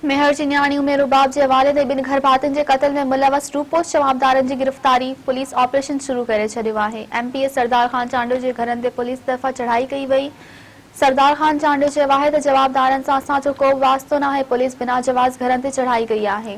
मेहर जी न्याणी उमेर रुबाब के हवाले ते बिन घर भातियुनि के कत्ल में मुलवस रूपोस जवाबदारनि की गिरफ्तारी पुलिस ऑपरेशन शुरू करे छडियो आहे। एमपीए सरदार खान चांडियो के घरनि ते पुलिस तरफ़ा चढ़ाई कई वई। सरदार खान चांडियो चयो आहे त जवाबदारनि सां असांजो को बि वास्तो न आहे, पुलिस बिना जवाज़ घरनि ते चढ़ाई कई आहे।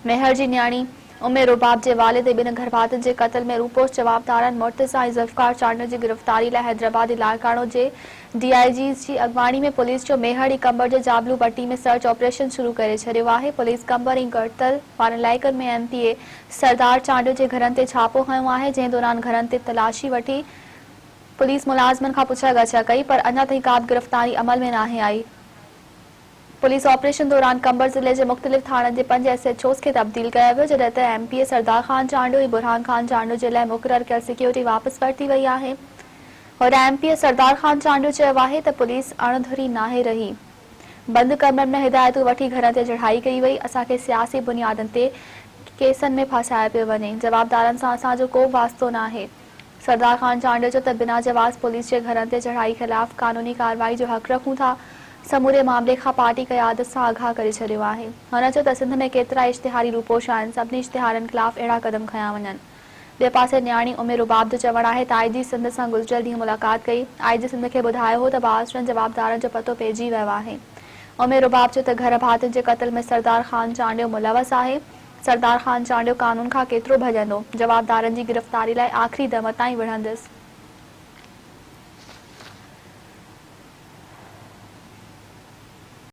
मेहर जी न्याणी उमेर रुबाब के हवाले ते बिन घर भातियुनि के कत्ल में रूपोस जवाबदारनि मुर्तज़ा ऐं ज़ुल्फ़िकार चांडियो की गिरफ्तारी लाइ हैदराबाद इलाइक़ाणो के डीआईजी की अगवानी में पुलिस जो मेहर कंबर के जाबलू पट्टी में सर्च ऑपरेशन शुरू करे छडियो आहे। पुलिस कंबर ऐं गड़तल वारनि इलाइक़नि में एमपीए सरदार चांडियो के घरनि ते छापो हयो आहे, जंहिं दौरान घरनि ते तलाशी वठी पुलिस मुलाज़िमनि खां पुछा गछा कई, पर अञा ताईं का बि गिरफ्तारी अमल में नाहे आई। पुलिस ऑपरेशन दौरान कंबर जिले के मुख़्तलिफ़ थाननि के 5 एसएचओस के तब्दील किया वियो, जॾहिं त एमपीए सरदार खान चांडियो ऐं बुरहान खान चांडियो के लाइ मुक़रर कयल सिक्योरिटी वापस वरिती वई आहे। और एमपीए सरदार खान चांडियो चयो आहे त पुलिस अणधुरी नाहे रही। बंद कमरनि में हिदायतूं वठी घर ते चढ़ाई कई वई। असांखे सियासी बुनियादनि ते केसनि में फासाए पियो वञे। जवाबदारनि सां असांजो को बि वास्तो न आहे। सरदार खान चांडियो चयो त बिना जवाज़ पुलिस के घरनि ते चढ़ाई ख़िलाफ़ कानूनी कार्रवाई जो हक़ रखूं था। समूरे मामले खां पार्टी क़यादत सां आगाह करे छडियो आहे। हुन चयो त सिंध में केतिरा इश्तिहारी रूपोश आहिनि, सभिनी इश्तिहारनि ख़िलाफ़ अहिड़ा क़दम खयां वञनि। ॿिए पासे न्याणी उमेर रुबाब जो चवणु आहे त आईजी सिंध सां गुज़िरियल ॾींहुं मुलाक़ात कई। आईजी सिंध खे ॿुधायो हो त ॿावंजाहु जवाबदारनि जो पतो पइजी वियो आहे। उमेर रुबाब चयो त घर भातियुनि जे क़त्ल में सरदार खान चांडियो मुलवस आहे। सरदार खान चांडियो कानून खां केतिरो भॼंदो, जवाबदारनि जी गिरफ़्तारी लाइ आख़िरी दम ताईं विढ़ंदुसि।